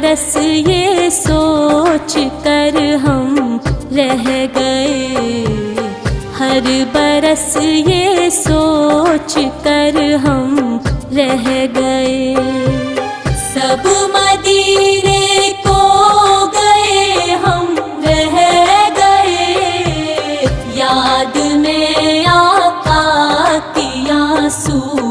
बरस ये सोच कर हम रह गए, हर बरस ये सोच कर हम रह गए। सब मदीने को गए हम रह गए, याद में आका की आंसू